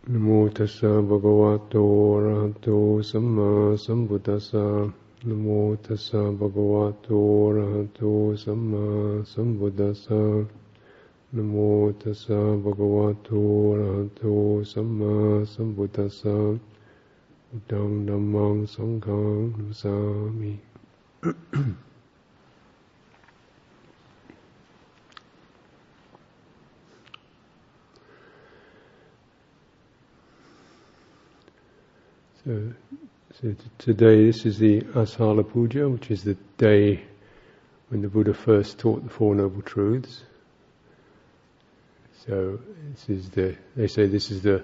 Namo tassa bhagavato arahato samma sambuddhassa. Namo tassa bhagavato arahato samma sambuddhassa. Namo tassa bhagavato arahato samma sambuddhassa. Buddhaṃ dhammāṃ saṅghāṃ namasāmi. So today, this is the Asala Puja, which is the day when the Buddha first taught the Four Noble Truths. So they say this is the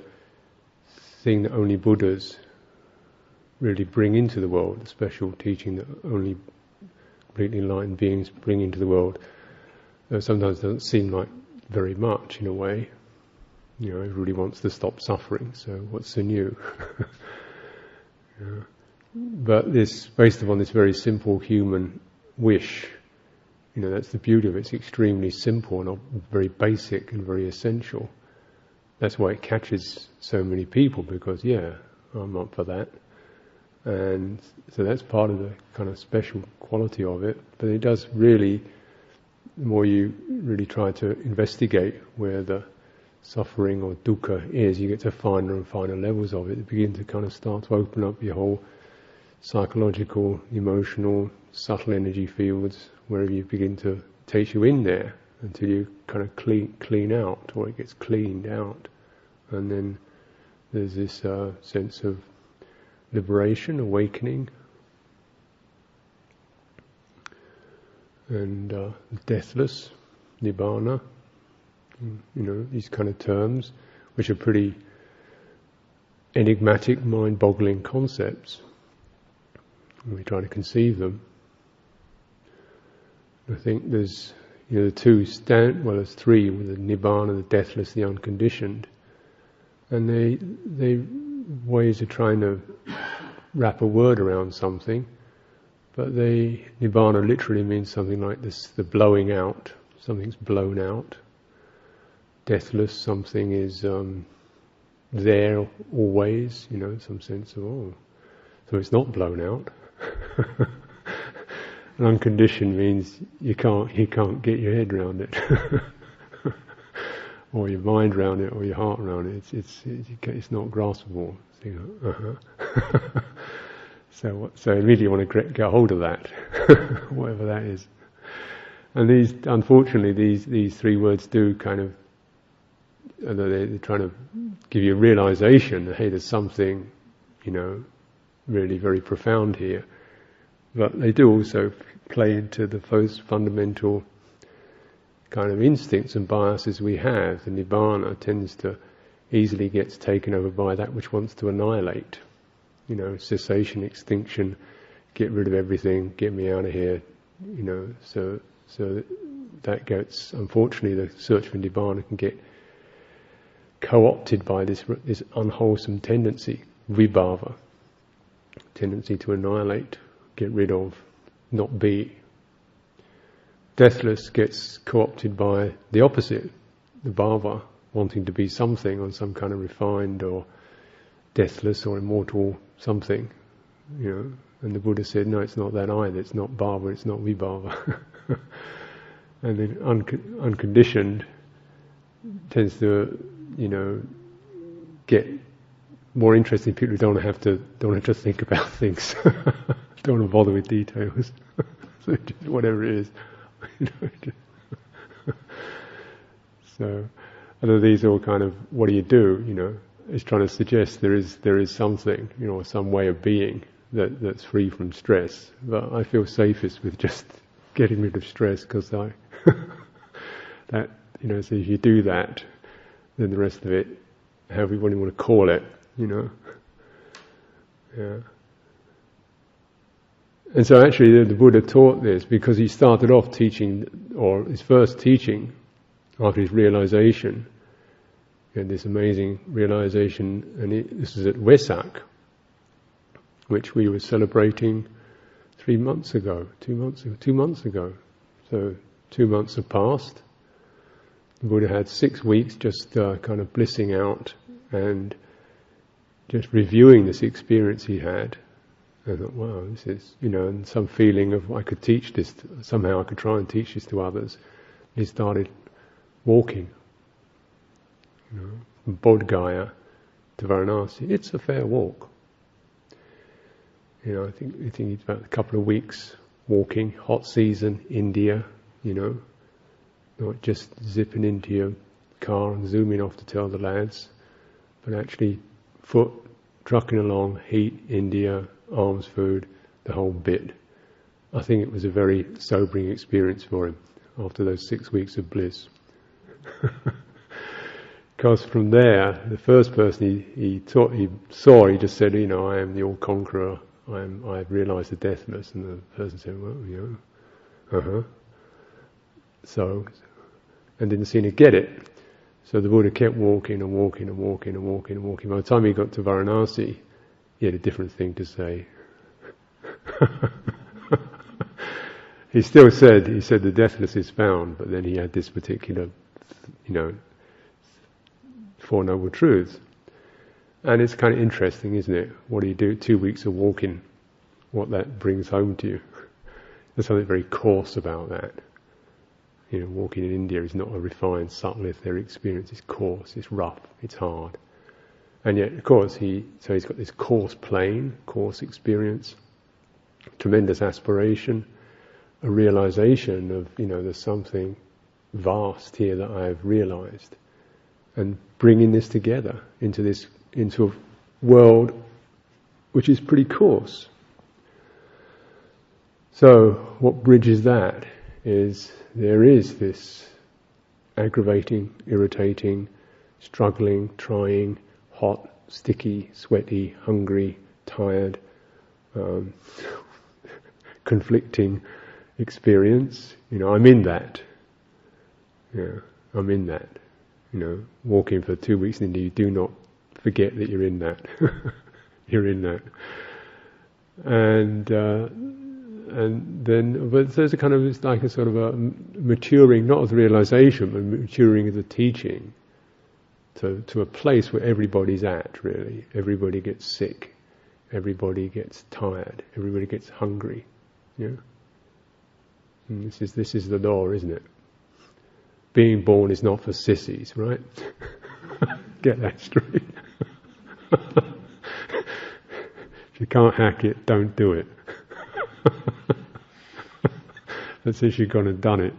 thing that only Buddhas really bring into the world, the special teaching that only completely enlightened beings bring into the world. Though sometimes it doesn't seem like very much in a way. You know, everybody wants to stop suffering, so what's so new? But this, based upon this very simple human wish, you know, that's the beauty of it. It's extremely simple and very basic and very essential. That's why it catches so many people, because I'm up for that. And so that's part of the kind of special quality of it. But it does really, the more you really try to investigate where the suffering or dukkha is, you get to finer and finer levels of it. You begin to kind of start to open up your whole psychological, emotional, subtle energy fields, wherever you begin to take you in there until you kind of clean out, or it gets cleaned out. And then there's this sense of liberation, awakening, and deathless, nibbana. You know, these kind of terms, which are pretty enigmatic, mind-boggling concepts when we try to conceive them. I think there's, the two there's three, with the nibbana, the deathless, the unconditioned, and they ways of trying to wrap a word around something, but nibbana literally means something like this: the blowing out. Something's blown out. Deathless, something is there always, some sense of, so it's not blown out. And unconditioned means you can't get your head around it, or your mind around it, or your heart around it. It's not graspable. So immediately you want to get hold of that, whatever that is. And unfortunately, these three words do kind of, they're trying to give you a realization that, hey, there's something, really very profound here. But they do also play into the most fundamental kind of instincts and biases we have. The nibbana tends to easily gets taken over by that which wants to annihilate. Cessation, extinction, get rid of everything, get me out of here. So that gets, unfortunately, the search for nibbana can get co-opted by this unwholesome tendency, vibhava, tendency to annihilate, get rid of, not be. Deathless gets co-opted by the opposite, the bhava, wanting to be something, or some kind of refined or deathless or immortal something, And the Buddha said, no, it's not that either. It's not bhava, it's not vibhava. And then unconditioned tends to, get more interesting people who don't have to think about things, don't want to bother with details. So just whatever it is, So, and these are all kind of, what do you do? It's trying to suggest there is something, or some way of being that's free from stress. But I feel safest with just getting rid of stress, because so if you do that, then the rest of it, however you want to call it, Yeah. And so actually the Buddha taught this because he started off teaching, or his first teaching after his realization, he had this amazing realization, and this is at Wesak, which we were celebrating 2 months ago. So 2 months have passed. The Buddha had 6 weeks just kind of blissing out and just reviewing this experience he had, I thought, wow, this is, and some feeling of I could teach this, somehow I could try and teach this to others. He started walking, from Bodh Gaya to Varanasi. It's a fair walk. I think it's about a couple of weeks walking, hot season, India, not just zipping into your car and zooming off to tell the lads, but actually foot, trucking along, heat, India, alms food, the whole bit. I think it was a very sobering experience for him after those 6 weeks of bliss. Because from there, the first person he saw, he just said, I am the all-conqueror, I've realised the deathless, and the person said, well, So, and didn't seem to get it. So the Buddha kept walking and walking and walking and walking and walking. By the time he got to Varanasi, he had a different thing to say. He said the deathless is found, but then he had this particular, Four Noble Truths. And it's kind of interesting, isn't it? What do you do? 2 weeks of walking, what that brings home to you. There's something very coarse about that. Walking in India is not a refined, subtle, etheric experience. It's coarse, it's rough, it's hard. And yet, of course, he's got this coarse plane, coarse experience, tremendous aspiration, a realization of, there's something vast here that I've realized. And bringing this together into a world which is pretty coarse. So, what bridges that is there is this aggravating, irritating, struggling, trying, hot, sticky, sweaty, hungry, tired, conflicting experience. I'm in that. I'm in that. Walking for 2 weeks in India, you do not forget that you're in that. You're in that. And then, but there's a kind of, it's like a sort of a maturing, not of the realization, but maturing of the teaching to a place where everybody's at, really. Everybody gets sick. Everybody gets tired. Everybody gets hungry. And this is the law, isn't it? Being born is not for sissies, right? Get that straight. If you can't hack it, don't do it. That's if you've gone and done it.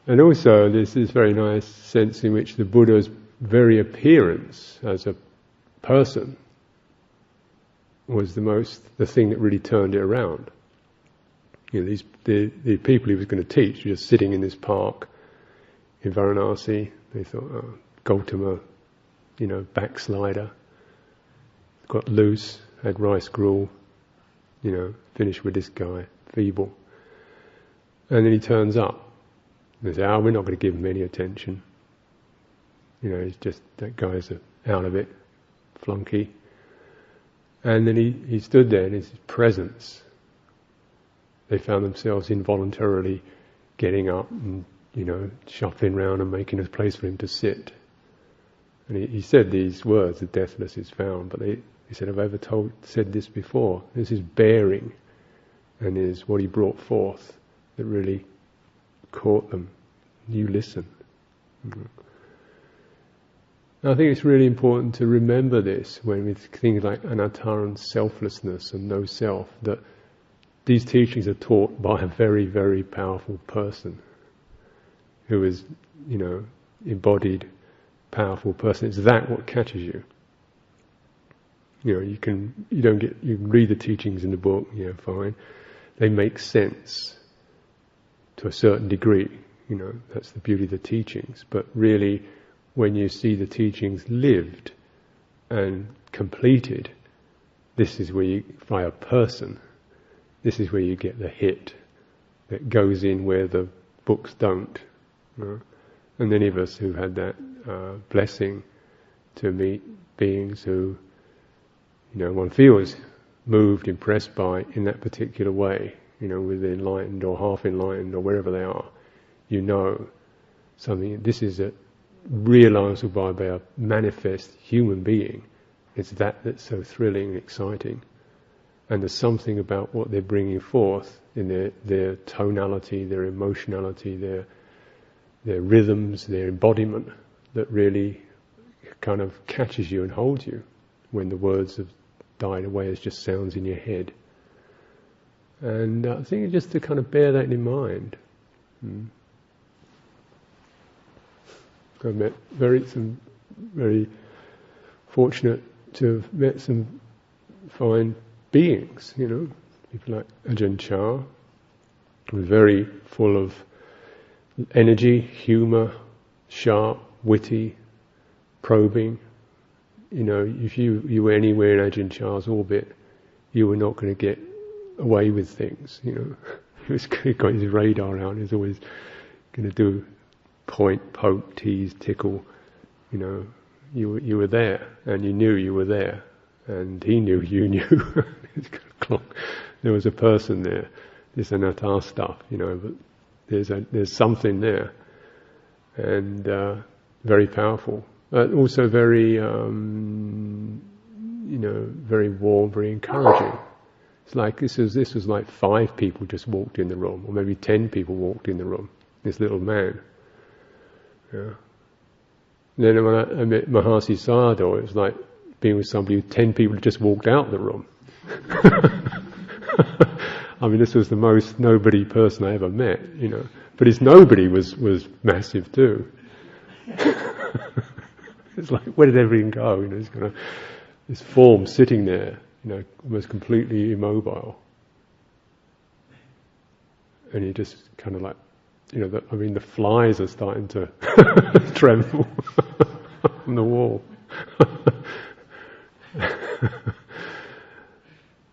And also there's this very nice sense in which the Buddha's very appearance as a person was the thing that really turned it around. The people he was going to teach were just sitting in this park in Varanasi. They thought, oh, Gautama, backslider, got loose, had rice gruel, finished with this guy, feeble. And then he turns up. And they say, we're not going to give him any attention. He's just, that guy's out of it, flunky. And then he stood there in his presence. They found themselves involuntarily getting up and, shuffling around and making a place for him to sit. And he said these words, the deathless is found, but he said, have I ever said this before? This is bearing, and is what he brought forth that really caught them. You listen. I think it's really important to remember this when with things like anatta and selflessness and no self, that these teachings are taught by a very, very powerful person who is, embodied, powerful person. It's that what catches you. You can read the teachings in the book, fine. They make sense to a certain degree. That's the beauty of the teachings. But really, when you see the teachings lived and completed, this is where by a person, this is where you get the hit that goes in where the books don't. And any of us who had that blessing to meet beings who, one feels moved, impressed by in that particular way, with enlightened or half enlightened or wherever they are, you know something, this is a realizable by a manifest human being. It's that's so thrilling and exciting. And there's something about what they're bringing forth in their tonality, their emotionality, their rhythms, their embodiment, that really kind of catches you and holds you when the words have died away as just sounds in your head. And I think just to kind of bear that in mind. I've met some very fortunate to have met some fine beings, people like Ajahn Chah, who were very full of energy, humour, sharp, witty, probing. If you were anywhere in Ajahn Chah's orbit, you were not going to get away with things. He got his radar out. He's always going to do point, poke, tease, tickle. You were there, and you knew you were there, and he knew you knew. There was a person there. This and that our stuff, but there's something there, and very powerful. Also very, very warm, very encouraging. It's like this was like 5 people just walked in the room, or maybe 10 people walked in the room. This little man. Yeah. Then when I met Mahasi Sayadaw, it was like being with somebody who 10 people just walked out the room. I mean, this was the most nobody person I ever met, But his nobody was massive too. It's like, where did everything go? It's kind of this form sitting there, almost completely immobile. And you just kind of like, the flies are starting to tremble on the wall.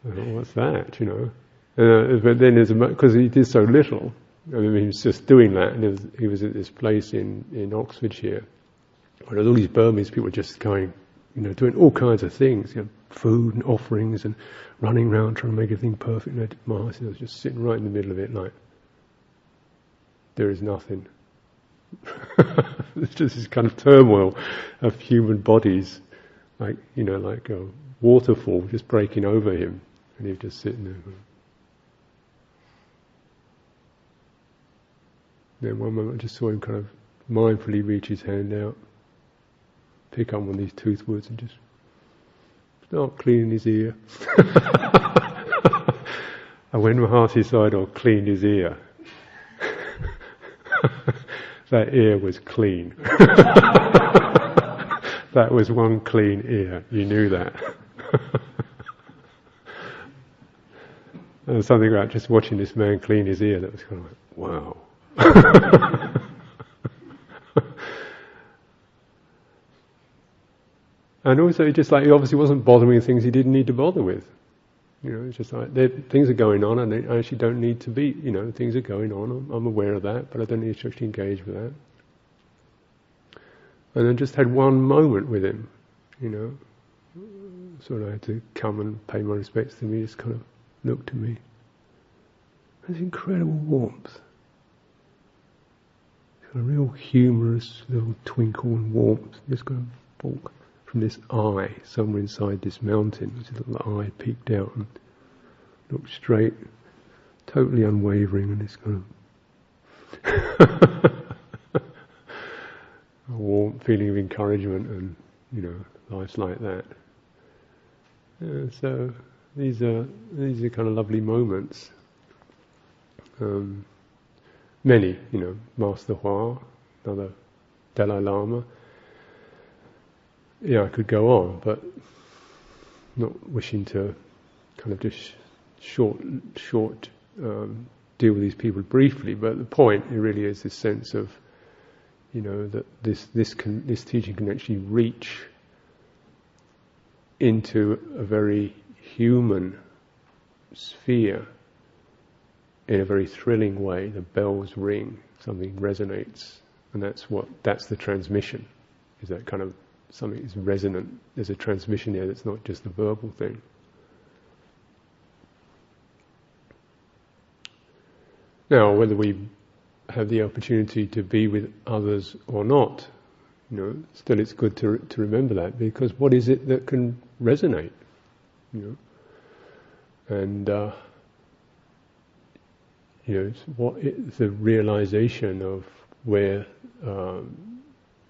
What's that, but then because he did so little, he was just doing that, and he was at this place in Oxfordshire, where there's all these Burmese people just going, doing all kinds of things, food and offerings and running around trying to make everything perfect. And Mahasi was just sitting right in the middle of it, like, there is nothing. It's just this kind of turmoil of human bodies, like a waterfall just breaking over him, and he was just sitting there. Then one moment I just saw him kind of mindfully reach his hand out, pick up one of these toothwoods and just start cleaning his ear. And when Mahasi Sayadaw cleaned his ear, that ear was clean. That was one clean ear. You knew that. And there's something about just watching this man clean his ear that was kind of like, wow. And also, he obviously wasn't bothering with things he didn't need to bother with. It's just like things are going on, and I actually don't need to be. Things are going on. I'm aware of that, but I don't need to actually engage with that. And I just had one moment with him. Sort of had to come and pay my respects to me. He just kind of looked at me. There's incredible warmth. A real humorous little twinkle and warmth. Just kind of bulk from this eye somewhere inside this mountain. This little eye peeked out and looked straight, totally unwavering, and this kind of a warm feeling of encouragement, and life's like that. So these are kind of lovely moments. Many, Master Hua, another Dalai Lama. I could go on, but not wishing to kind of just short deal with these people briefly. But the point, it really is this sense of, that this teaching can actually reach into a very human sphere in a very thrilling way. The bells ring, something resonates, and that's the transmission. Is that kind of something is resonant? There's a transmission there that's not just a verbal thing. Now, whether we have the opportunity to be with others or not, still it's good to remember that, because what is it that can resonate, and it's the realization of where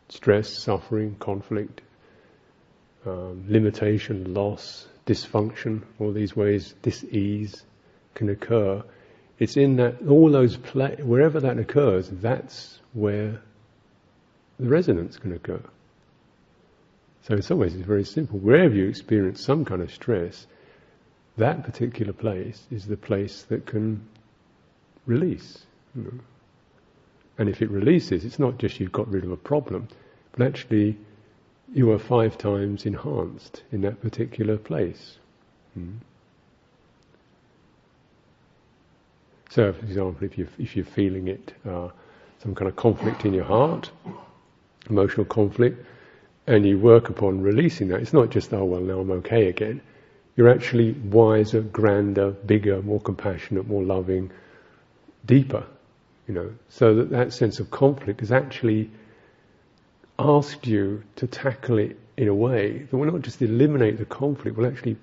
stress, suffering, conflict, limitation, loss, dysfunction, all these ways, dis-ease can occur. It's in that, all those wherever that occurs, that's where the resonance can occur. So in some ways it's very simple. Wherever you experience some kind of stress, that particular place is the place that can release. And if it releases, it's not just you've got rid of a problem, but actually you are 5 times enhanced in that particular place. So, for example, if you're feeling it, some kind of conflict in your heart, emotional conflict, and you work upon releasing that, it's not just, oh well, now I'm okay again. You're actually wiser, grander, bigger, more compassionate, more loving, deeper. So that sense of conflict has actually asked you to tackle it in a way that will not just eliminate the conflict, will actually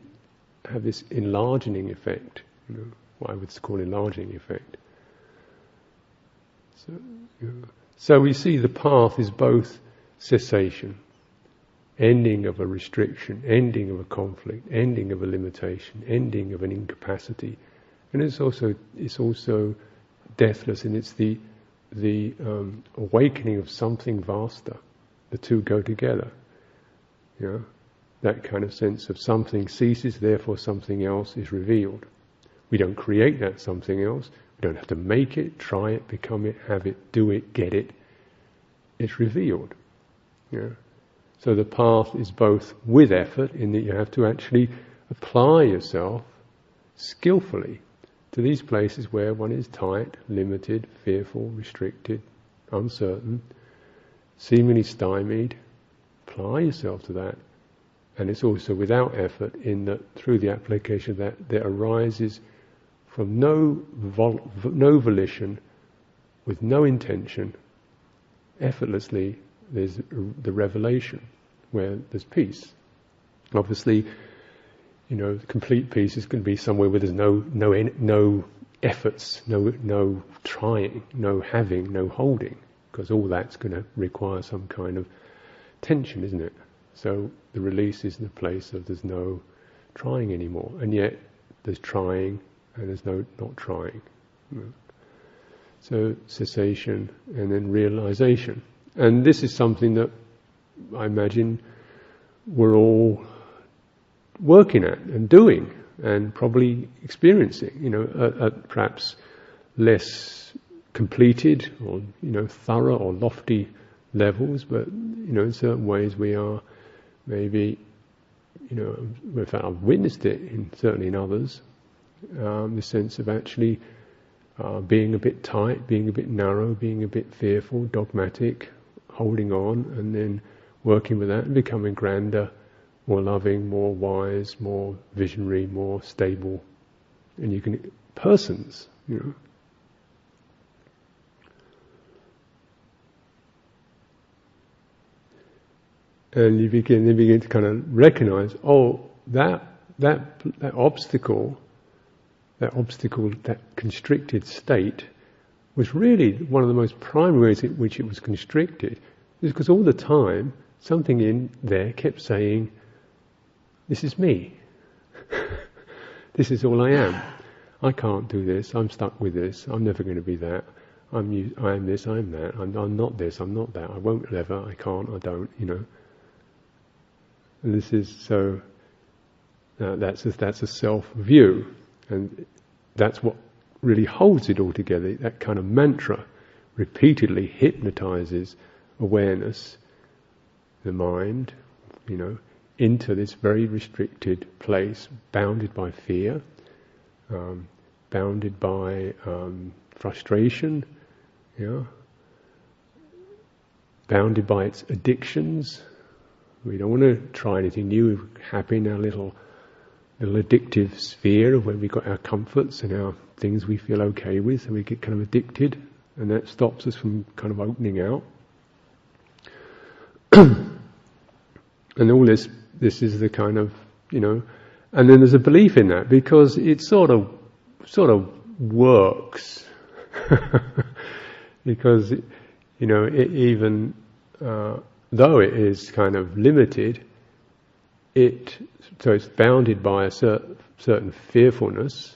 have this enlarging effect. What I would call enlarging effect. So we see the path is both cessation, ending of a restriction, ending of a conflict, ending of a limitation, ending of an incapacity, and it's also deathless, and it's the awakening of something vaster. The two go together. That kind of sense of something ceases, therefore something else is revealed. We don't create that something else. We don't have to make it, try it, become it, have it, do it, get it. It's revealed. So the path is both with effort, in that you have to actually apply yourself skillfully to these places where one is tight, limited, fearful, restricted, uncertain, seemingly stymied. Apply yourself to that. And it's also without effort, in that through the application of that there arises from no volition, with no intention, effortlessly, there's the revelation where there's peace. Obviously, complete peace is going to be somewhere where there's no efforts, no trying, no having, no holding, because all that's going to require some kind of tension, isn't it? So the release is in the place of there's no trying anymore, and yet there's trying and there's no not trying. So cessation and then realization. And this is something that I imagine we're all working at and doing and probably experiencing, at perhaps less completed or, thorough or lofty levels, but, in certain ways we are maybe, in fact I've witnessed it certainly in others, the sense of actually being a bit tight, being a bit narrow, being a bit fearful, dogmatic, holding on, and then working with that and becoming grander, more loving, more wise, more visionary, more stable. And you can, persons, and you begin to kind of recognize, that obstacle, that constricted state, was really one of the most primary ways in which it was constricted, is because all the time something in there kept saying, "This is me. This is all I am. I can't do this. I'm stuck with this. I'm never going to be that. I am this. I'm that. I'm not this. I'm not that. I won't ever. I can't. I don't. And this is so. That's a self-view, and that's what really holds it all together. That kind of mantra repeatedly hypnotizes awareness, the mind, into this very restricted place, bounded by fear, bounded by frustration, bounded by its addictions. We don't want to try anything new. We're happy in our little addictive sphere of where we've got our comforts and our things we feel okay with, and we get kind of addicted. and that stops us from kind of opening out. And all this is the kind of, and then there's a belief in that, because it sort of works. Because, even though it is kind of limited, so it's bounded by a certain fearfulness,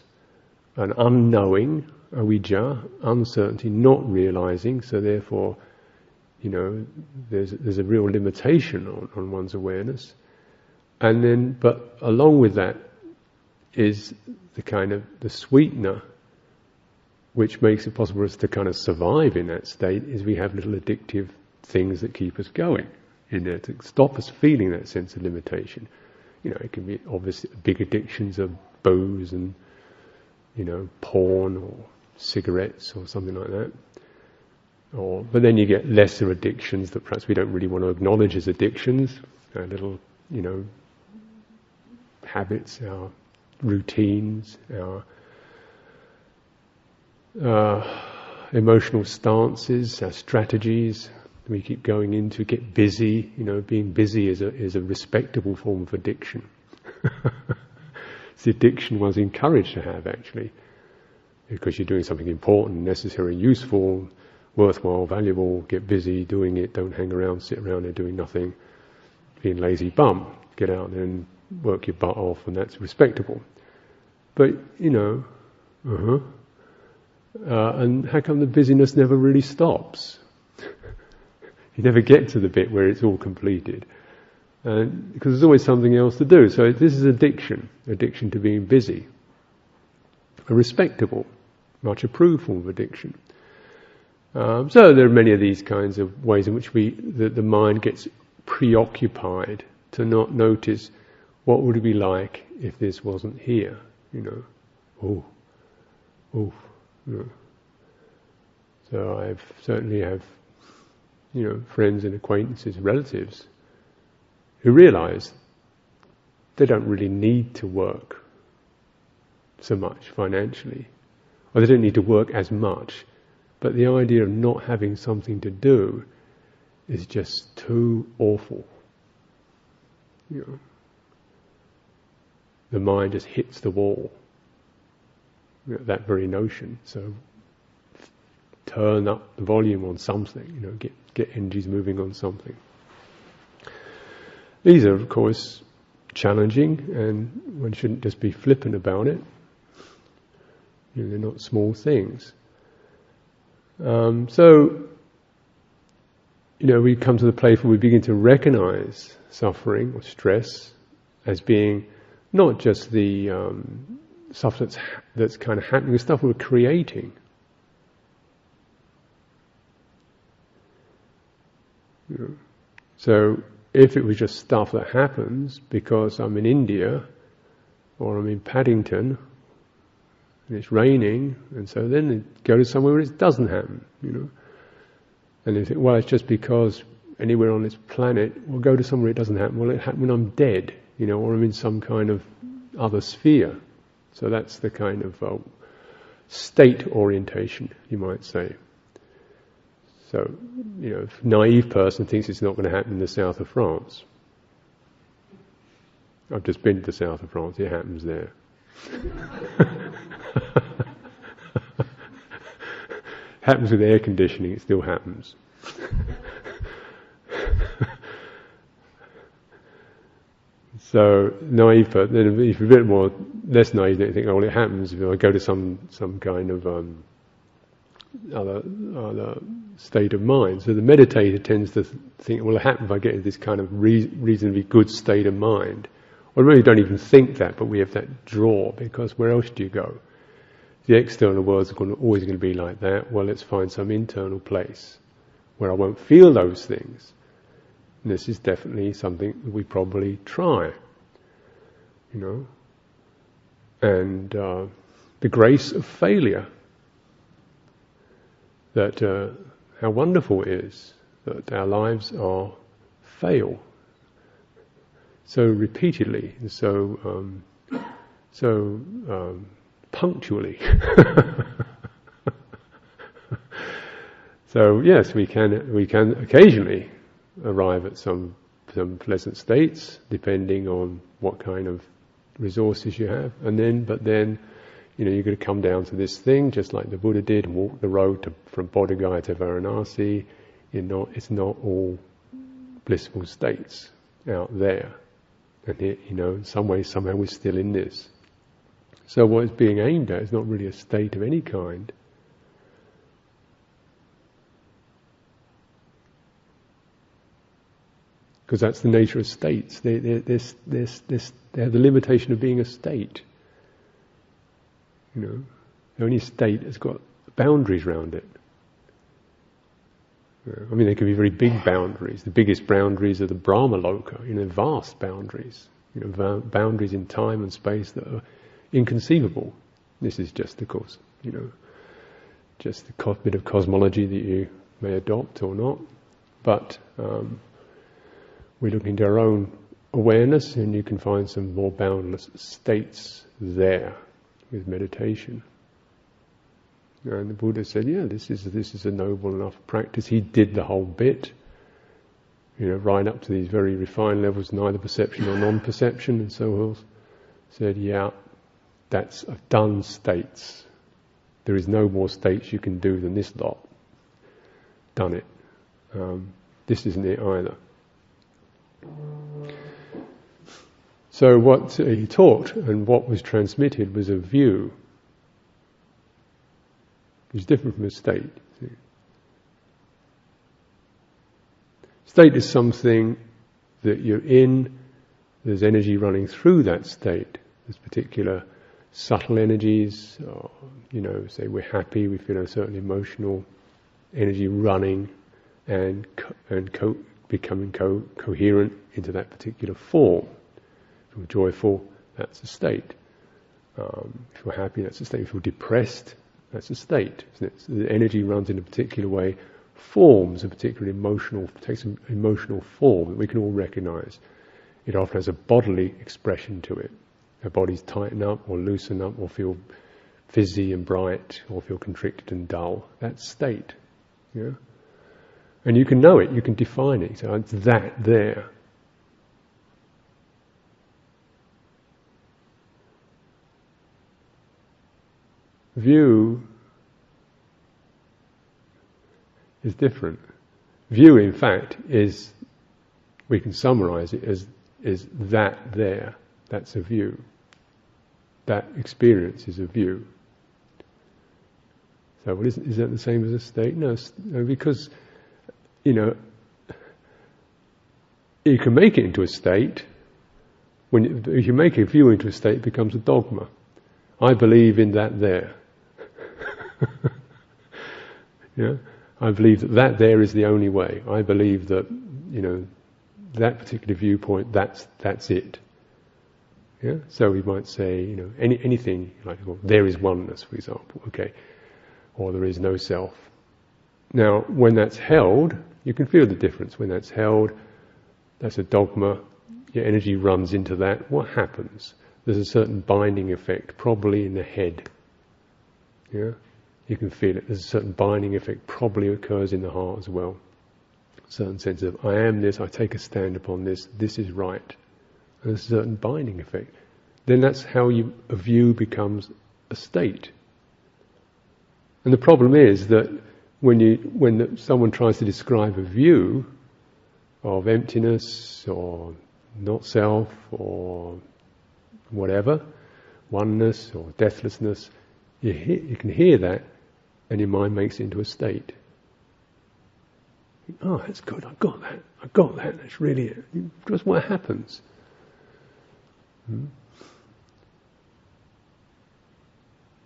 an unknowing, avijja, uncertainty, not realizing, so therefore, there's a real limitation on one's awareness. And then, but along with that is the kind of the sweetener, which makes it possible for us to kind of survive in that state, is we have little addictive things that keep us going in there to stop us feeling that sense of limitation. It can be obviously big addictions of booze and, porn or cigarettes or something like that. But then you get lesser addictions that perhaps we don't really want to acknowledge as addictions, our little, habits, our routines, our emotional stances, our strategies. We keep going into, get busy. Being busy is a respectable form of addiction. It's the addiction one's encouraged to have, actually, because you're doing something important, necessary, useful, worthwhile, valuable. Get busy doing it. Don't hang around, sit around there doing nothing, being lazy bum. Get out there and work your butt off, and that's respectable. But and how come the busyness never really stops? You never get to the bit where it's all completed, because there's always something else to do. So this is addiction to being busy, a respectable, much approved form of addiction. So there are many of these kinds of ways in which the mind gets preoccupied to not notice what would it be like if this wasn't here. So I certainly have friends and acquaintances, relatives, who realize they don't really need to work so much financially, or they don't need to work as much, but the idea of not having something to do is just too awful. The mind just hits the wall, that very notion. So turn up the volume on something, get energies moving on something. These are, of course, challenging, and one shouldn't just be flippant about it. They're not small things. So we come to the place where we begin to recognize suffering or stress as being not just the stuff that's kind of happening, the stuff we're creating. So if it was just stuff that happens because I'm in India or I'm in Paddington and it's raining, and so then they go to somewhere where it doesn't happen, And they think, well, it's just because anywhere on this planet, we'll go to somewhere it doesn't happen. Well, it happened when I'm dead, or I'm in some kind of other sphere. So that's the kind of state orientation, you might say. So, a naive person thinks it's not going to happen in the south of France. I've just been to the south of France, it happens there. Happens with air conditioning, it still happens. So, naive person, then if you're a bit more, less naive, then you think, it happens if I go to some kind of other state of mind. So the meditator tends to think, well, it happens if I get into this kind of reasonably good state of mind. Or maybe don't even think that, but we have that draw, because where else do you go? The external world's always going to be like that. Well, let's find some internal place where I won't feel those things. And this is definitely something that we probably try, And the grace of failure, that how wonderful it is that our lives are fail so repeatedly, and so punctually. So yes, we can occasionally arrive at some pleasant states, depending on what kind of resources you have, but then, you're going to come down to this thing, just like the Buddha did, and walk the road from Bodh Gaya to Varanasi. It's not all blissful states out there, and in some ways, somehow we're still in this. So what is being aimed at is not really a state of any kind. Because that's the nature of states. They have the limitation of being a state. Only state has got boundaries around it. I mean, they can be very big boundaries. The biggest boundaries are the Brahma Loka, vast boundaries. Boundaries in time and space that are inconceivable. This is just, of course, just a bit of cosmology that you may adopt or not. But we look into our own awareness, and you can find some more boundless states there with meditation. And the Buddha said, this is a noble enough practice. He did the whole bit, right up to these very refined levels, neither perception nor non-perception, and so forth. Said, I've done states. There is no more states you can do than this lot. Done it. This isn't it either. So what he taught and what was transmitted was a view. It was different from a state. State is something that you're in, there's energy running through that state. There's particular subtle energies, or, say we're happy, we feel a certain emotional energy running and becoming coherent into that particular form. If you're joyful, that's a state. If you're happy, that's a state. If you're depressed, that's a state. Isn't it? So the energy runs in a particular way, forms a particular takes an emotional form that we can all recognize. It often has a bodily expression to it. Our bodies tighten up or loosen up or feel fizzy and bright or feel constricted and dull. That's state. Yeah? And you can know it, you can define it. So it's that there. View is different. View, in fact, we can summarize it as that there. That's a view. That experience is a view. So is that the same as a state? No, because, you can make it into a state. If you make a view into a state, it becomes a dogma. I believe in that there. I believe that there is the only way. I believe that, that particular viewpoint, that's it. Yeah? So we might say, anything, like, well, there is oneness, for example, okay, or there is no self. Now, when that's held, you can feel the difference. When that's held, that's a dogma, your energy runs into that. What happens? There's a certain binding effect, probably in the head. Yeah? You can feel it. There's a certain binding effect, probably occurs in the heart as well. A certain sense of, I am this, I take a stand upon this is right. And there's a certain binding effect. Then that's how a view becomes a state. And the problem is that when someone tries to describe a view of emptiness or not self or whatever, oneness or deathlessness, you can hear that and your mind makes it into a state. Oh, that's good, I got that, that's really it. Just what happens.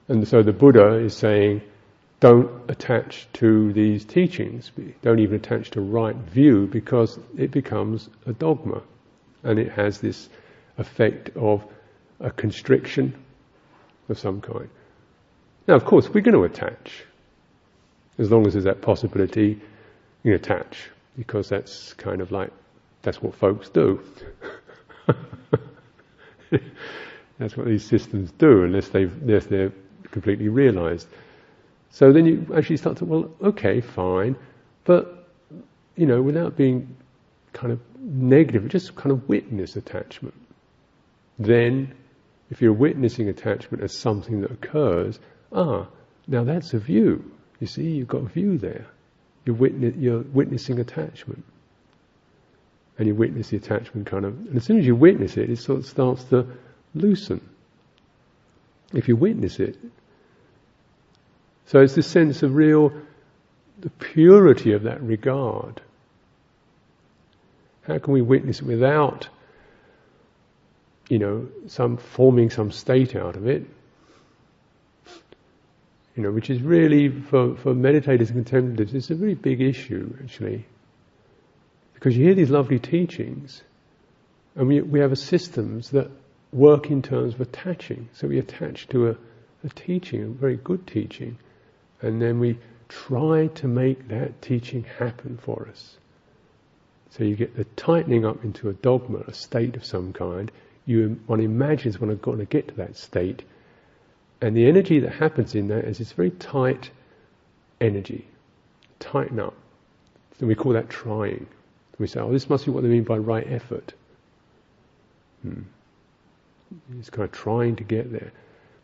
And so the Buddha is saying, don't attach to these teachings, don't even attach to right view, because it becomes a dogma. And it has this effect of a constriction of some kind. Now, of course, we're going to attach. As long as there's that possibility, you can attach, because that's kind of like, that's what folks do. That's what these systems do, unless they're completely realized. So then you actually start to, well, okay, fine, but, without being kind of negative, just kind of witness attachment. Then, if you're witnessing attachment as something that occurs, now that's a view. You see, you've got a view there. You're witnessing attachment. And you witness the attachment and as soon as you witness it, it sort of starts to loosen. If you witness it. So it's this sense of the purity of that regard. How can we witness it without, forming some state out of it? Which is really, for meditators and contemplatives, it's a very big issue, actually. Because you hear these lovely teachings, and we have systems that work in terms of attaching. So we attach to a teaching, a very good teaching, and then we try to make that teaching happen for us. So you get the tightening up into a dogma, a state of some kind. One imagines when I've got to get to that state, and the energy that happens in that is this very tight energy. Tighten up. So we call that trying. We say, this must be what they mean by right effort. It's kind of trying to get there.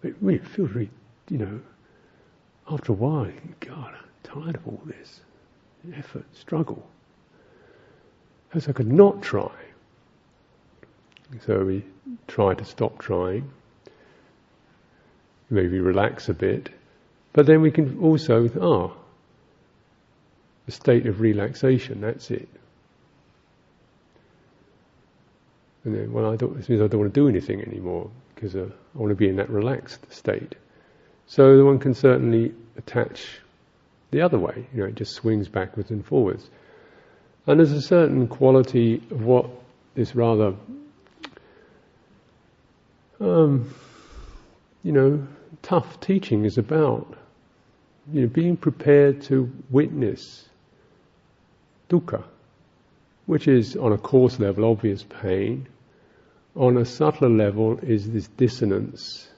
But it feels really, after a while, you think, God, I'm tired of all this. Effort, struggle. As I could not try. So we try to stop trying. Maybe relax a bit. But then we can also, the state of relaxation, that's it. And then, this means I don't want to do anything anymore, because I want to be in that relaxed state. So one can certainly attach the other way, it just swings backwards and forwards. And there's a certain quality of what this rather, tough teaching is about. Being prepared to witness dukkha, which is on a coarse level obvious pain, on a subtler level is this dissonance,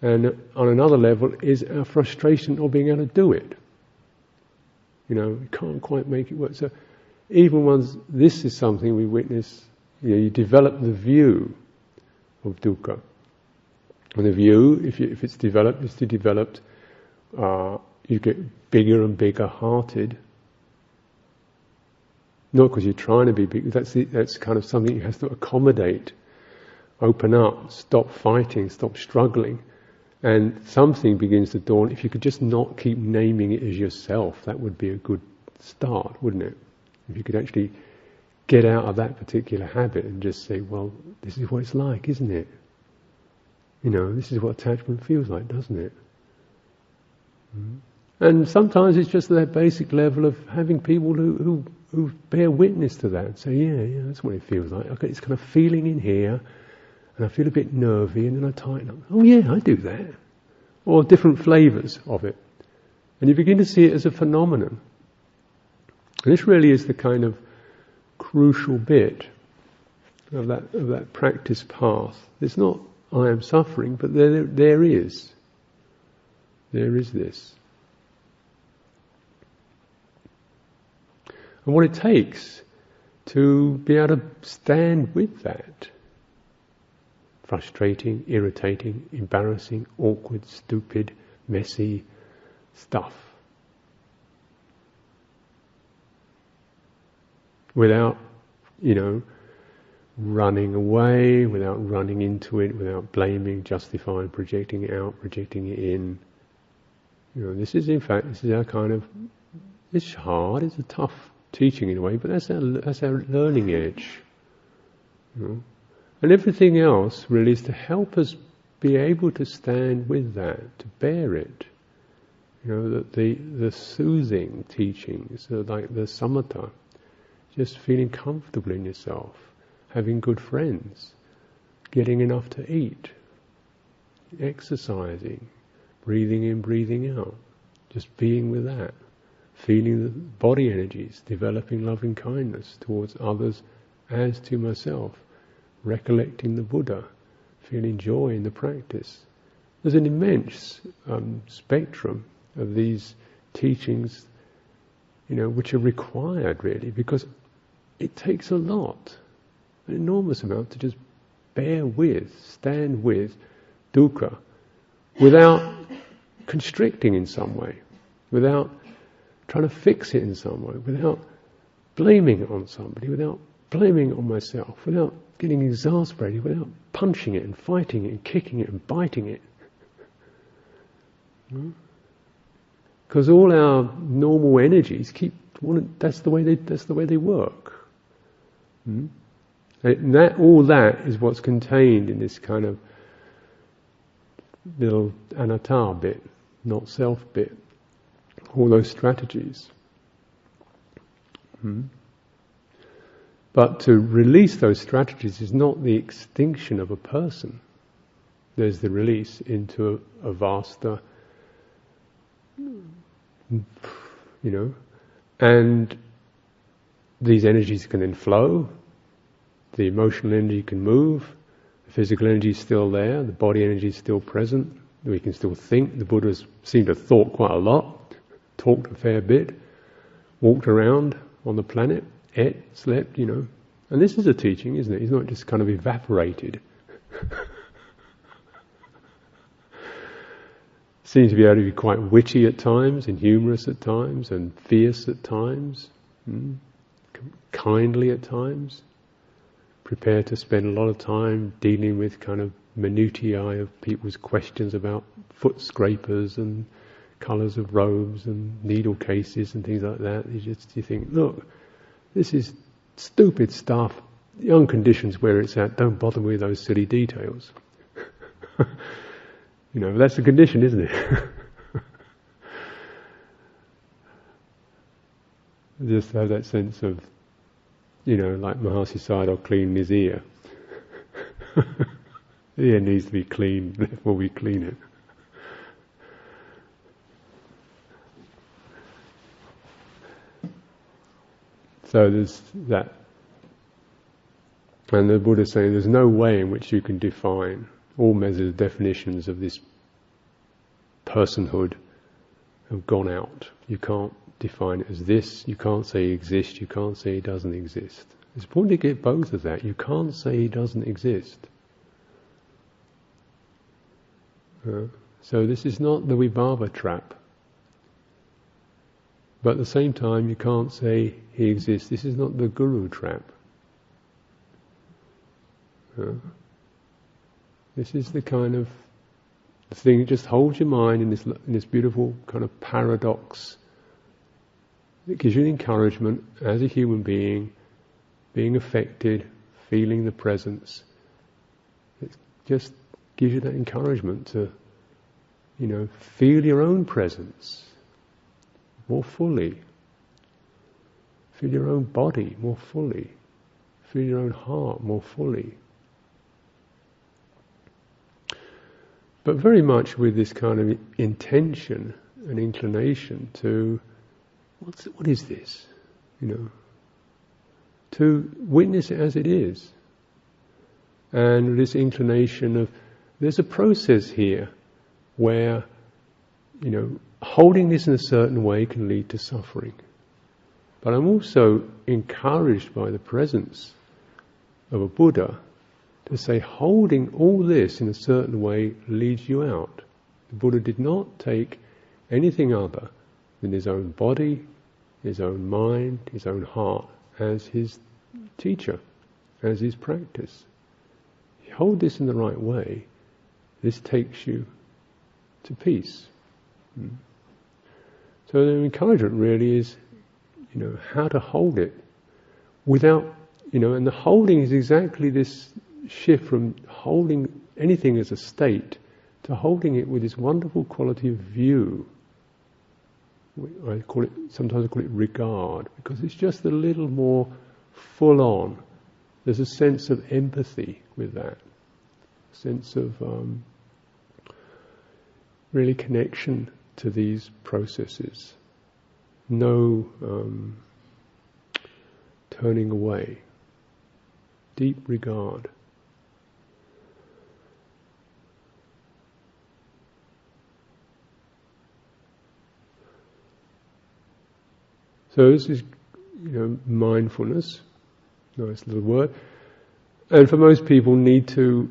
and on another level is our frustration of being able to do it. We can't quite make it work. So even once this is something we witness, you develop the view of dukkha. And the view, if it's developed, is to develop, you get bigger and bigger hearted. Not because you're trying to be big, that's kind of something you have to accommodate. Open up, stop fighting, stop struggling. And something begins to dawn. If you could just not keep naming it as yourself, that would be a good start, wouldn't it? If you could actually get out of that particular habit and just say, well, this is what it's like, isn't it? This is what attachment feels like, doesn't it? And sometimes it's just that basic level of having people who bear witness to that and say, yeah, that's what it feels like. Okay, it's kind of feeling in here, and I feel a bit nervy, and then I tighten up. Oh yeah, I do that. Or different flavours of it. And you begin to see it as a phenomenon. And this really is the kind of crucial bit of that practice path. It's not I am suffering, but there is. There is this. And what it takes to be able to stand with that frustrating, irritating, embarrassing, awkward, stupid, messy stuff. Without, running away, without running into it, without blaming, justifying, projecting it out, projecting it in. This is our kind of, it's hard, it's a tough teaching in a way, but that's our learning edge. And everything else really is to help us be able to stand with that, to bear it. That the soothing teachings, like the samatha, just feeling comfortable in yourself, having good friends, getting enough to eat, exercising, breathing in, breathing out, just being with that, feeling the body energies, developing loving kindness towards others as to myself, recollecting the Buddha, feeling joy in the practice. There's an immense spectrum of these teachings, which are required really, because it takes a lot, an enormous amount, to just bear with, stand with dukkha without constricting in some way, without trying to fix it in some way, without blaming it on somebody, without blaming it on myself, without getting exasperated, without punching it and fighting it and kicking it and biting it. Because all our normal energies that's the way they work. And all that is what's contained in this kind of little anatta bit, not self bit. All those strategies. But to release those strategies is not the extinction of a person. There's the release into a vaster, and these energies can then flow, the emotional energy can move, the physical energy is still there, the body energy is still present, we can still think. The Buddhas seem to have thought quite a lot, talked a fair bit, walked around on the planet, ate, slept, and this is a teaching, isn't it? He's not just kind of evaporated. Seems to be able to be quite witty at times, and humorous at times, and fierce at times, kindly at times, prepared to spend a lot of time dealing with kind of minutiae of people's questions about foot scrapers and colours of robes and needle cases and things like that. You think, look, this is stupid stuff. The unconditioned's where it's at. Don't bother with those silly details. That's the condition, isn't it? Just have that sense of, like Mahasi Sayadaw cleaning his ear. The ear needs to be cleaned, therefore we clean it. So there's that. And the Buddha is saying there's no way in which you can define. All measures, definitions of this personhood have gone out. You can't define it as this, you can't say he exists, you can't say he doesn't exist. It's important to get both of that. You can't say he doesn't exist. So this is not the Vibhava trap. But at the same time, you can't say he exists. This is not the Guru trap. This is the kind of thing that just holds your mind in this beautiful kind of paradox. It gives you an encouragement as a human being, being affected, feeling the presence. It just gives you that encouragement to, feel your own presence more fully. Feel your own body more fully. Feel your own heart more fully. But very much with this kind of intention and inclination to, what is this? To witness it as it is. And this inclination of, there's a process here where, holding this in a certain way can lead to suffering. But I'm also encouraged by the presence of a Buddha to say holding all this in a certain way leads you out. The Buddha did not take anything other than his own body, his own mind, his own heart as his teacher, as his practice. If you hold this in the right way, this takes you to peace. So the encouragement really is, how to hold it without, and the holding is exactly this shift from holding anything as a state to holding it with this wonderful quality of view. Sometimes I call it regard, because it's just a little more full on. There's a sense of empathy with that, a sense of really connection to these processes. No turning away. Deep regard. So this is, mindfulness, nice little word. And for most people need to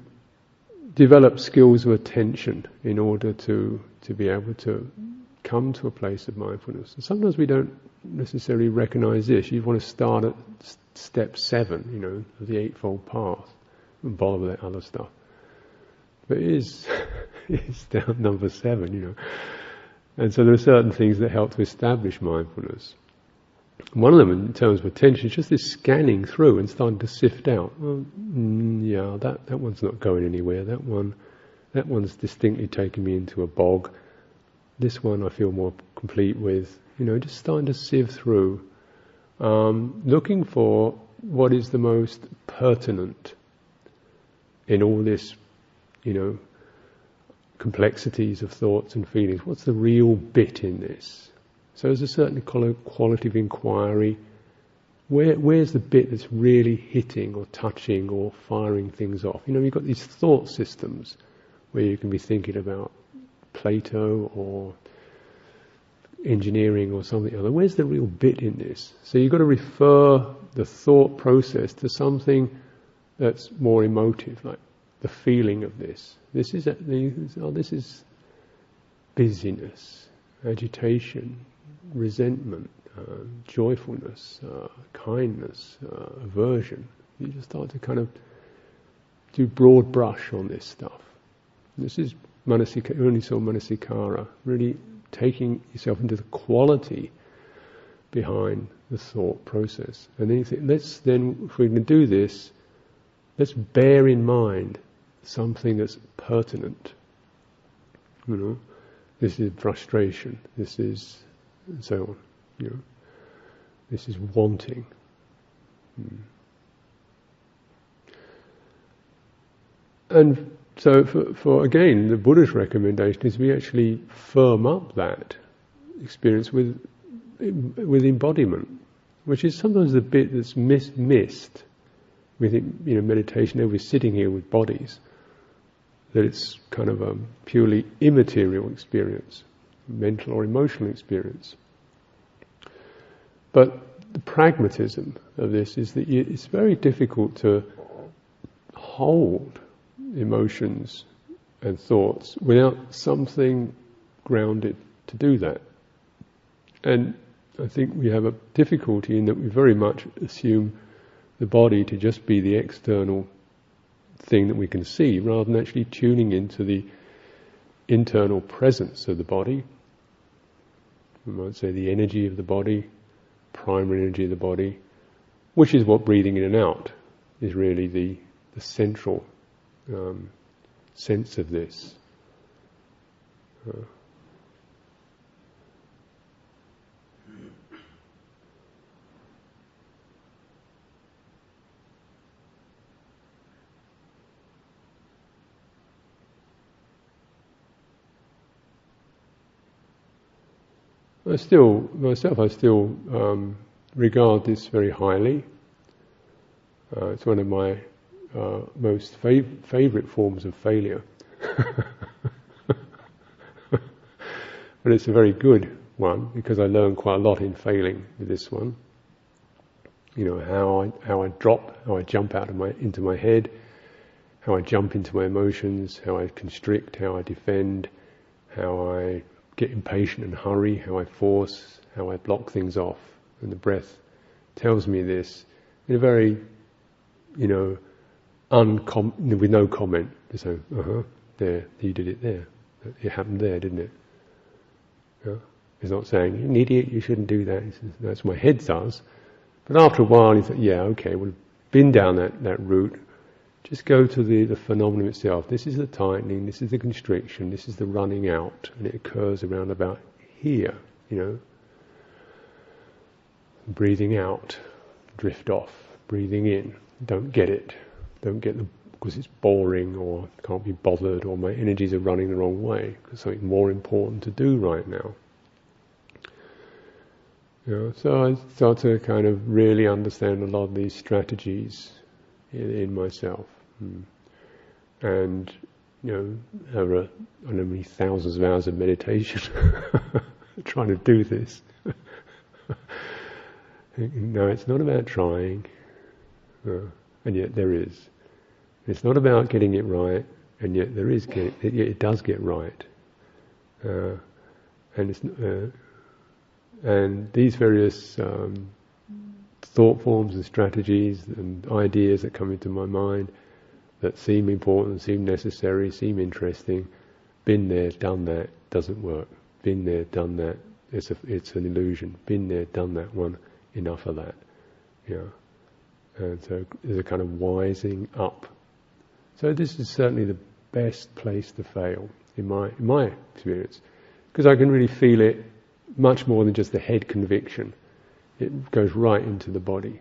develop skills of attention in order to be able to come to a place of mindfulness. And sometimes we don't necessarily recognize this. You want to start at step 7, of the Eightfold Path, and bother with that other stuff. But it's down number 7, And so there are certain things that help to establish mindfulness. One of them, in terms of attention, is just this scanning through and starting to sift out. Well, that one's not going anywhere. That one's distinctly taking me into a bog. This one I feel more complete with. Just starting to sieve through, looking for what is the most pertinent in all this, complexities of thoughts and feelings. What's the real bit in this? So there's a certain quality of inquiry. Where's the bit that's really hitting or touching or firing things off? You've got these thought systems where you can be thinking about Plato or engineering or something other. Where's the real bit in this? So you've got to refer the thought process to something that's more emotive, like the feeling of this. This is busyness, agitation, resentment, joyfulness, kindness, aversion. You just start to kind of do broad brush on this stuff. This is manasikara, really taking yourself into the quality behind the thought process. And then you think, if we're going to do this, let's bear in mind something that's pertinent. This is frustration, this is, and so on, this is wanting. And so for again, the Buddha's recommendation is we actually firm up that experience with embodiment, which is sometimes the bit that's missed within meditation. We're sitting here with bodies, that it's kind of a purely immaterial experience, mental or emotional experience. But the pragmatism of this is that it's very difficult to hold emotions and thoughts without something grounded to do that. And I think we have a difficulty in that we very much assume the body to just be the external thing that we can see, rather than actually tuning into the internal presence of the body. We might say the energy of the body, primary energy of the body, which is what breathing in and out is really the central sense of this. I still regard this very highly. It's one of my most favourite forms of failure. But it's a very good one, because I learn quite a lot in failing with this one. How I jump into my head, how I jump into my emotions, how I constrict, how I defend, how I get impatient and hurry, how I force, how I block things off. And the breath tells me this in a very, with no comment. Just say, there, you did it there. It happened there, didn't it? It's not saying, you're an idiot, you shouldn't do that. That's what my head does. But after a while, you think, yeah, okay, we've been down that route. Just go to the phenomenon itself. This is the tightening, this is the constriction, this is the running out, and it occurs around about here, Breathing out, drift off. Breathing in, don't get it. Don't get because it's boring or can't be bothered or my energies are running the wrong way. There's something more important to do right now. So I start to kind of really understand a lot of these strategies in myself. And, over, I don't know, many thousands of hours of meditation trying to do this. No, it's not about trying, and yet there is. It's not about getting it right, and yet there is. It does get right, and these various thought forms and strategies and ideas that come into my mind that seem important, seem necessary, seem interesting. Been there, done that. Doesn't work. Been there, done that. It's an illusion. Been there, done that one. Enough of that. Yeah. And so there's a kind of wising up. So this is certainly the best place to fail in my experience, because I can really feel it much more than just the head conviction. It goes right into the body.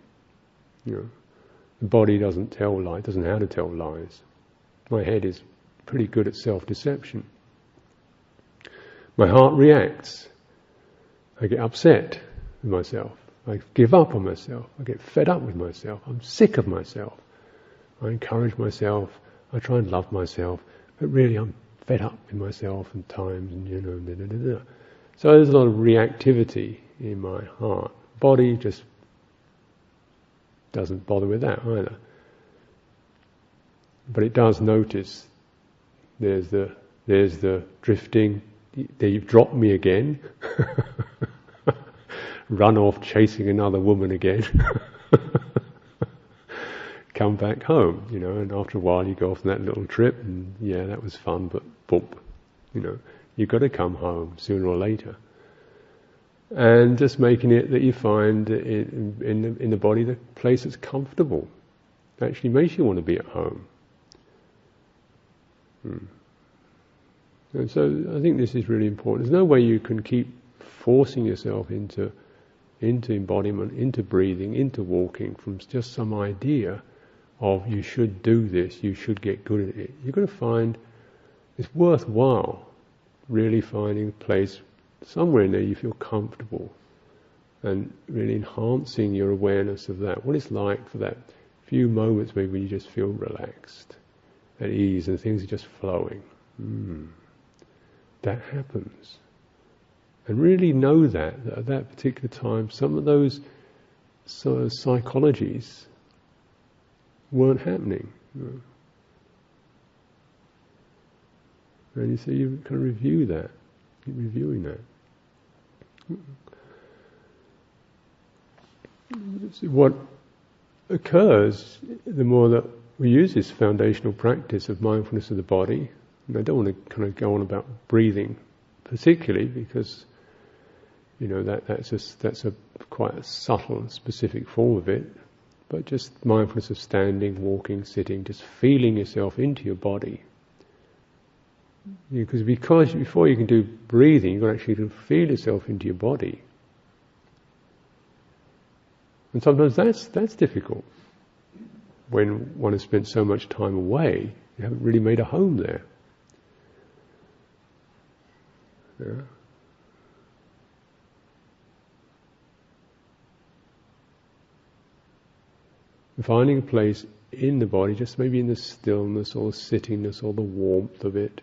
You know, the body doesn't tell lies, doesn't know how to tell lies. My head is pretty good at self-deception. My heart reacts. I get upset with myself. I give up on myself. I get fed up with myself. I'm sick of myself. I encourage myself. I try and love myself, but really I'm fed up with myself and times and So there's a lot of reactivity in my heart. Body just doesn't bother with that either. But it does notice there's the drifting. There, you've dropped me again. Run off chasing another woman again. Come back home, and after a while you go off on that little trip, and yeah, that was fun, but boom, you've got to come home sooner or later. And just making it that you find in the body the place that's comfortable, actually makes you want to be at home. And so I think this is really important. There's no way you can keep forcing yourself into embodiment, into breathing, into walking from just some idea of you should do this, you should get good at it. You've got to find it's worthwhile really finding a place somewhere in there you feel comfortable and really enhancing your awareness of that. What it's like for that few moments maybe when you just feel relaxed, at ease, and things are just flowing. That happens. And really know that at that particular time, some of those sort of psychologies weren't happening. And so you kind of review that, keep reviewing that. What occurs the more that we use this foundational practice of mindfulness of the body, and I don't want to kind of go on about breathing particularly because that's a quite a subtle and specific form of it, but just mindfulness of standing, walking, sitting, just feeling yourself into your body. Because before you can do breathing, you've got to actually feel yourself into your body. And sometimes that's difficult. When one has spent so much time away, you haven't really made a home there. Yeah. Finding a place in the body, just maybe in the stillness or the sittingness or the warmth of it,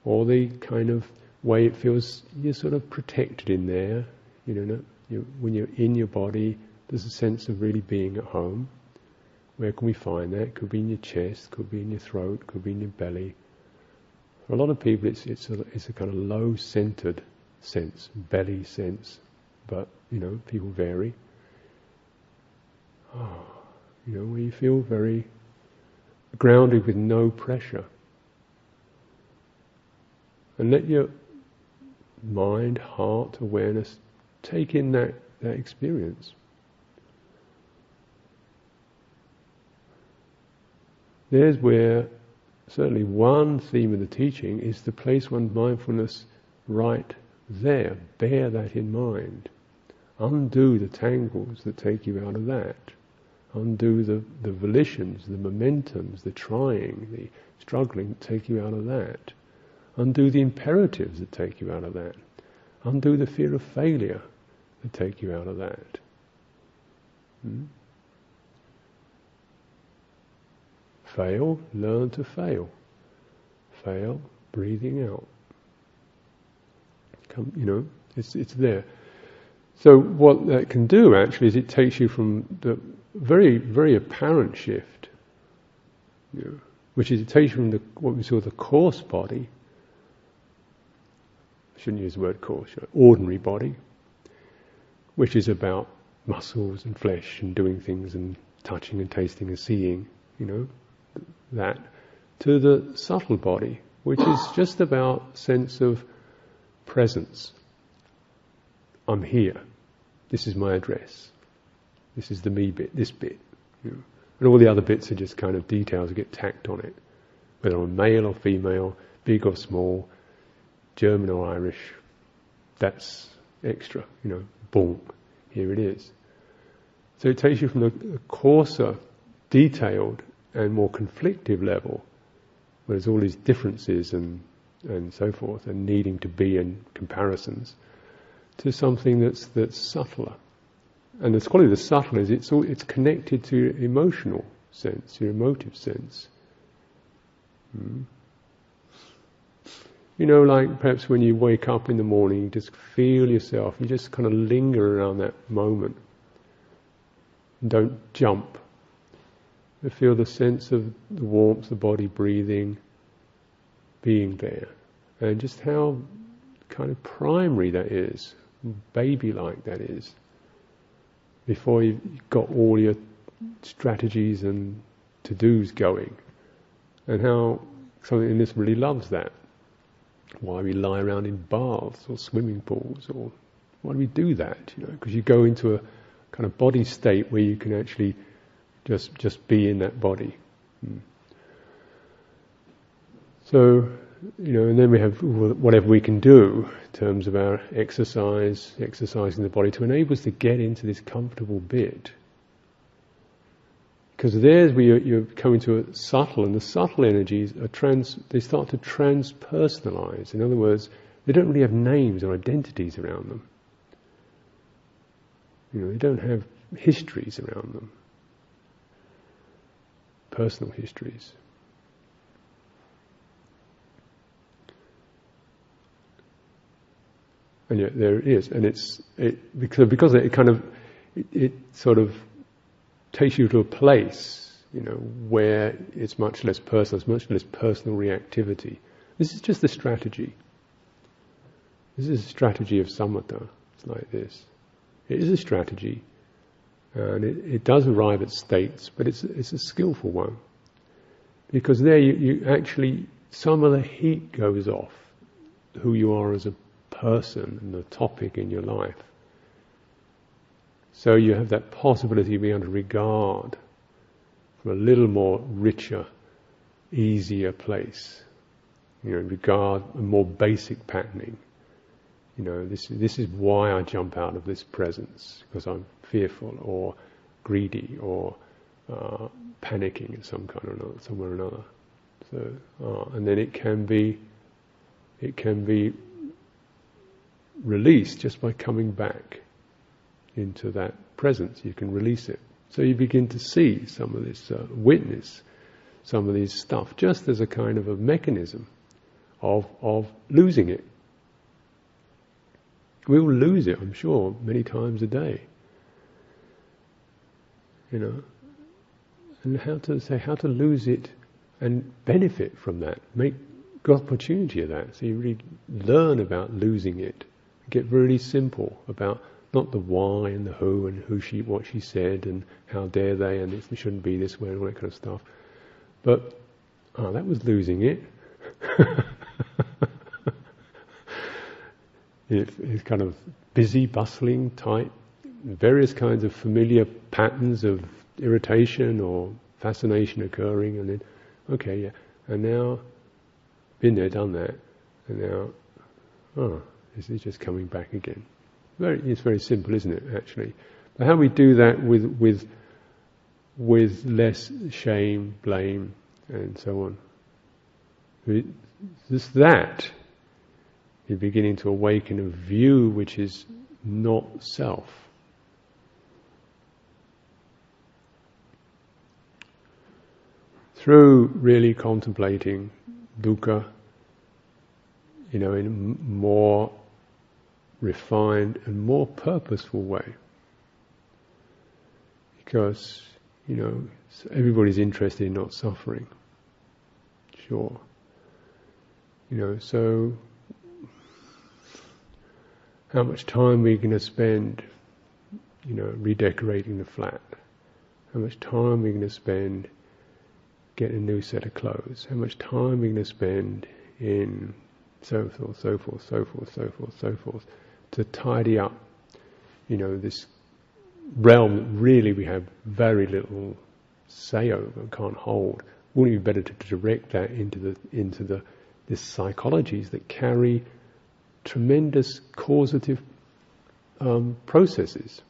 or the kind of way it feels you're sort of protected in there. When you're in your body, there's a sense of really being at home. Where can we find that? Could be in your chest, could be in your throat, could be in your belly. For a lot of people, it's a kind of low-centered sense, belly sense, but people vary. Where you feel very grounded with no pressure. And let your mind, heart, awareness take in that experience. There's where certainly one theme of the teaching is to place one's mindfulness right there. Bear that in mind. Undo the tangles that take you out of that. Undo the volitions, the momentums, the trying, the struggling that take you out of that. Undo the imperatives that take you out of that. Undo the fear of failure that take you out of that. Fail, learn to fail. Fail, breathing out. It's there. So what that can do actually is it takes you from the very, very apparent shift, which is it takes you from what we call the coarse body. I shouldn't use the word coarse, ordinary body, which is about muscles and flesh and doing things and touching and tasting and seeing, that, to the subtle body, which is just about sense of presence. I'm here. This is my address. This is the me bit, this bit. And all the other bits are just kind of details that get tacked on it. Whether I'm male or female, big or small, German or Irish, that's extra, boom, here it is. So it takes you from the coarser, detailed and more conflictive level, where there's all these differences and so forth, and needing to be in comparisons, to something that's subtler. And the quality of the subtle is it's connected to your emotional sense, your emotive sense. Like perhaps when you wake up in the morning, you just feel yourself, you just kind of linger around that moment. Don't jump. You feel the sense of the warmth, the body breathing, being there. And just how kind of primary that is, baby-like that is, before you've got all your strategies and to-dos going. And how something in this really loves that. Why we lie around in baths or swimming pools, or why do we do that? Because you go into a kind of body state where you can actually just be in that body. So, and then we have whatever we can do in terms of our exercising the body to enable us to get into this comfortable bit. Because there's where you're coming to a subtle, and the subtle energies they start to transpersonalize. In other words, they don't really have names or identities around them. They don't have histories around them. Personal histories. And yet there it is, and because it sort of takes you to a place, where it's much less personal, it's much less personal reactivity. This is just a strategy. This is a strategy of samatha. It's like this. It is a strategy, and it does arrive at states, but it's a skillful one, because there you actually, some of the heat goes off who you are as a person and the topic in your life. So you have that possibility of being able to regard from a little more richer, easier place. Regard a more basic patterning. This is why I jump out of this presence, because I'm fearful or greedy or panicking in some kind or another, somewhere or another. So, and then it can be released just by coming back into that presence. You can release it. So you begin to see some of this, witness some of these stuff, just as a kind of a mechanism of losing it. We'll lose it, I'm sure, many times a day. And how to lose it and benefit from that, make good opportunity of that. So you really learn about losing it. Get really simple about not the why and the who and what she said and how dare they and it shouldn't be this way and all that kind of stuff. But that was losing it. It's kind of busy, bustling type, various kinds of familiar patterns of irritation or fascination occurring, and then, okay, yeah, and now, been there, done that, and now, this is just coming back again. It's very simple, isn't it, actually? But how we do that with less shame, blame, and so on. Just that, you're beginning to awaken a view which is not self. Through really contemplating dukkha, in more refined and more purposeful way. Because, everybody's interested in not suffering. Sure. So how much time we're going to spend, redecorating the flat? How much time we're going to spend getting a new set of clothes? How much time we're going to spend in so forth, so forth, so forth, so forth, so forth, to tidy up, this realm that really we have very little say over and can't hold. Wouldn't it be better to direct that into the psychologies that carry tremendous causative processes?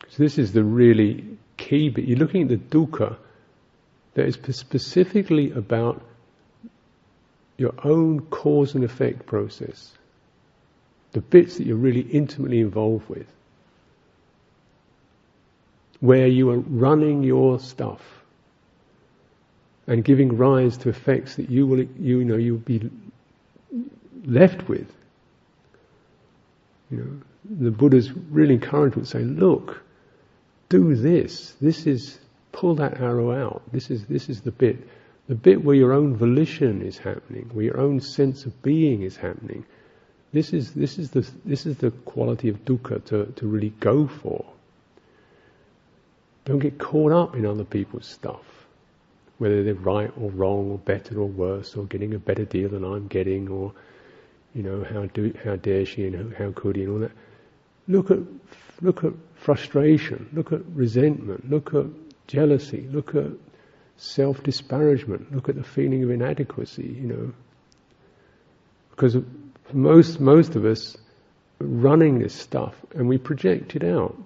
So this is the really key bit. You're looking at the dukkha that is specifically about your own cause and effect process. The bits that you're really intimately involved with. Where you are running your stuff and giving rise to effects that you'll be left with. The Buddha's really encouragement saying, look, do this. Pull that arrow out. This is the bit where your own volition is happening, where your own sense of being is happening. This is the quality of dukkha to really go for. Don't get caught up in other people's stuff, whether they're right or wrong or better or worse or getting a better deal than I'm getting, or how dare she and how could he and all that. Look at frustration, look at resentment, look at jealousy, look at self-disparagement, look at the feeling of inadequacy, Because most of us are running this stuff and we project it out.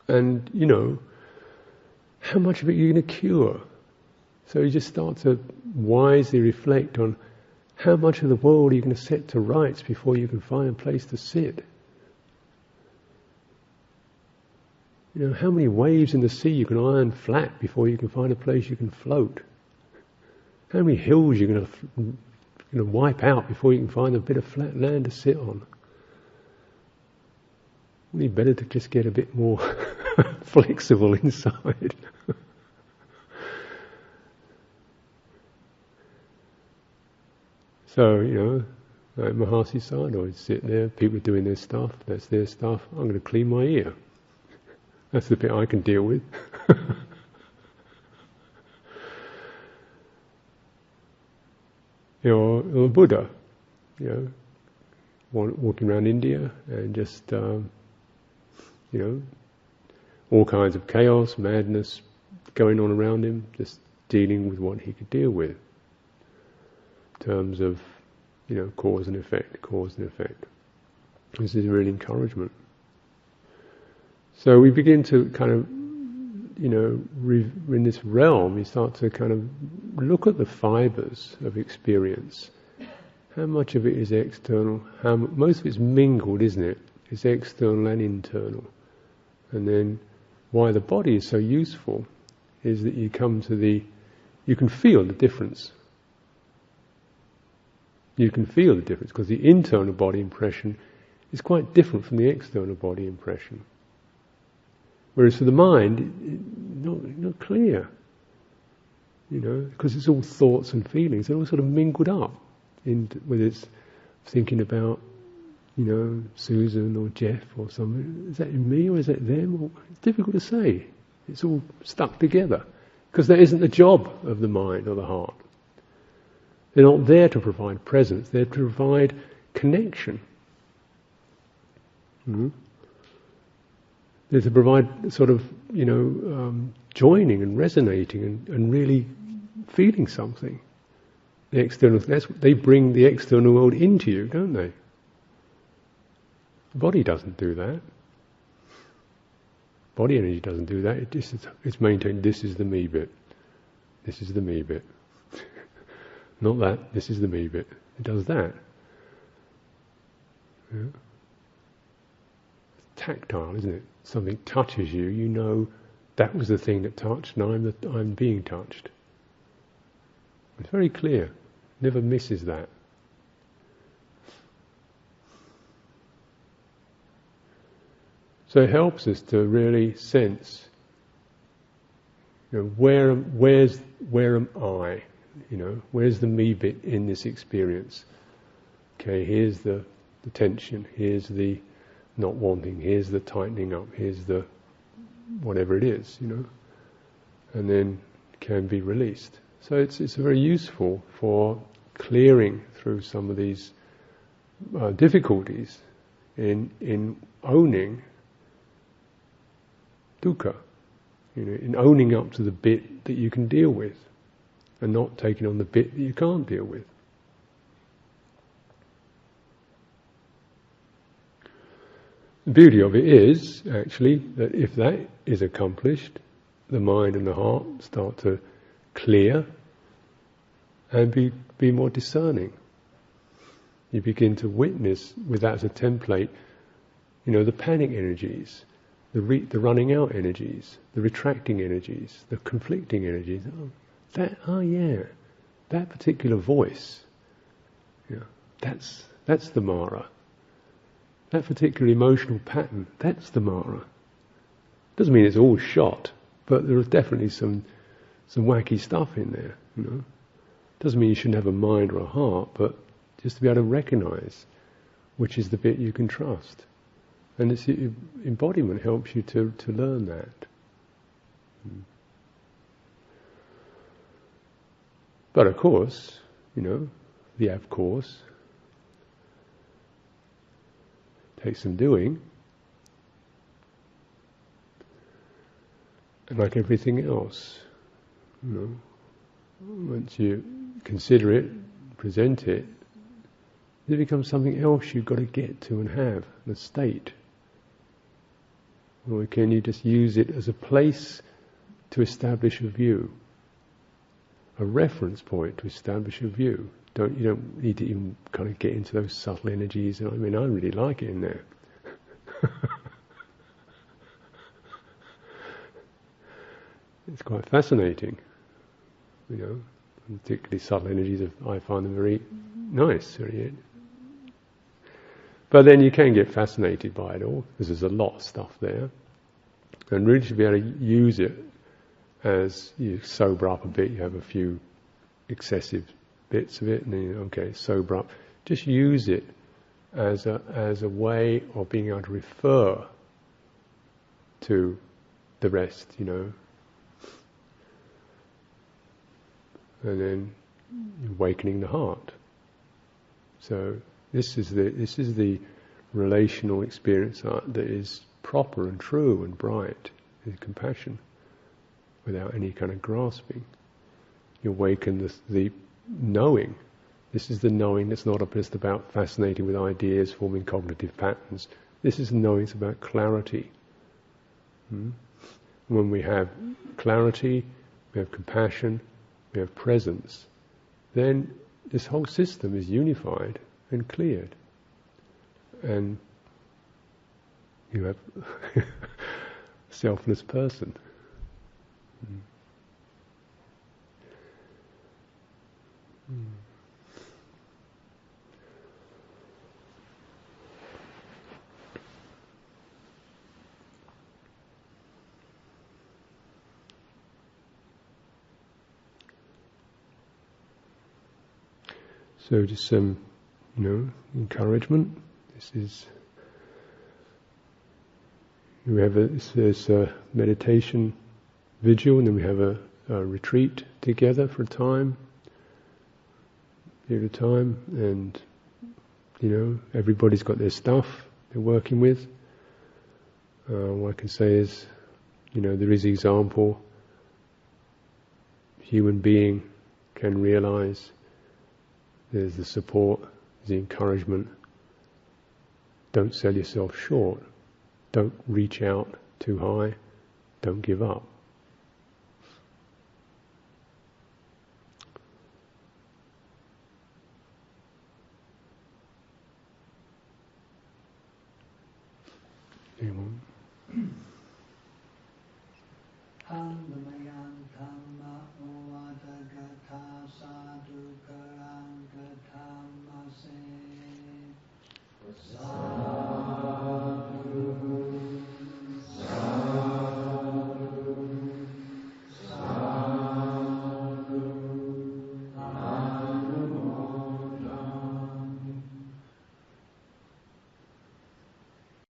And, how much of it you're going to cure? So you just start to wisely reflect on how much of the world are you going to set to rights before you can find a place to sit? How many waves in the sea you can iron flat before you can find a place you can float? How many hills you're going to wipe out before you can find a bit of flat land to sit on? Wouldn't it be better to just get a bit more flexible inside? So, like Mahasi Sayadaw would sit there, people are doing their stuff, that's their stuff, I'm going to clean my ear. That's the bit I can deal with. Or Buddha, walking around India and just, all kinds of chaos, madness going on around him, just dealing with what he could deal with. In terms of, cause and effect. This is really encouragement. So we begin to kind of, in this realm, you start to kind of look at the fibres of experience. How much of it is external? Most of it's mingled, isn't it? It's external and internal. And then why the body is so useful is that you can feel the difference. You can feel the difference because the internal body impression is quite different from the external body impression. Whereas for the mind, not clear, because it's all thoughts and feelings. They're all sort of mingled up, whether it's thinking about, Susan or Jeff or something. Is that in me or is that them? It's difficult to say. It's all stuck together because that isn't the job of the mind or the heart. They're not there to provide presence. They're to provide connection. Mm-hmm. They're to provide sort of, joining and resonating and really feeling something. The external, they bring the external world into you, don't they? The body doesn't do that. Body energy doesn't do that. It's maintained. This is the me bit. This is the me bit. Not that. This is the me bit. It does that. Yeah. Tactile, isn't it? Something touches you, that was the thing that touched, and I'm being touched. It's very clear, never misses that. So it helps us to really sense, where am I? Where's the me bit in this experience? Okay, here's the tension, here's the not wanting, here's the tightening up, here's the whatever it is, and then can be released. So it's very useful for clearing through some of these difficulties in owning dukkha, in owning up to the bit that you can deal with, and not taking on the bit that you can't deal with. The beauty of it is, actually, that if that is accomplished, the mind and the heart start to clear and be more discerning. You begin to witness, with that as a template, the panic energies, the running out energies, the retracting energies, the conflicting energies. That particular voice, that's the Mara. That particular emotional pattern, that's the Mara. Doesn't mean it's all shot, but there is definitely some wacky stuff in there. Doesn't mean you shouldn't have a mind or a heart, but just to be able to recognize which is the bit you can trust. And this embodiment helps you to learn that. But of course, the of course takes some doing. And like everything else, once you consider it, present it, it becomes something else you've got to get to and have, the state. Or can you just use it as a place to establish a view, a reference point to establish a view? You don't need to even kind of get into those subtle energies. I really like it in there. It's quite fascinating, particularly subtle energies. I find them very nice. But then you can get fascinated by it all, because there's a lot of stuff there. And really to be able to use it as you sober up a bit, you have a few excessive bits of it, and then sober up. Just use it as a way of being able to refer to the rest, and then awakening the heart. So this is the relational experience that is proper and true and bright, is compassion, without any kind of grasping. You awaken the knowing. This is the knowing that's not just about fascinating with ideas, forming cognitive patterns. This is knowing, it's about clarity. When we have clarity, we have compassion, we have presence, then this whole system is unified and cleared. And you have a selfless person. So just some, encouragement. There's a meditation vigil, and then we have a retreat together for a period of time, and everybody's got their stuff they're working with. What I can say is, there is example. Human being can realize. There's the support, there's the encouragement. Don't sell yourself short. Don't reach out too high. Don't give up. Anyone?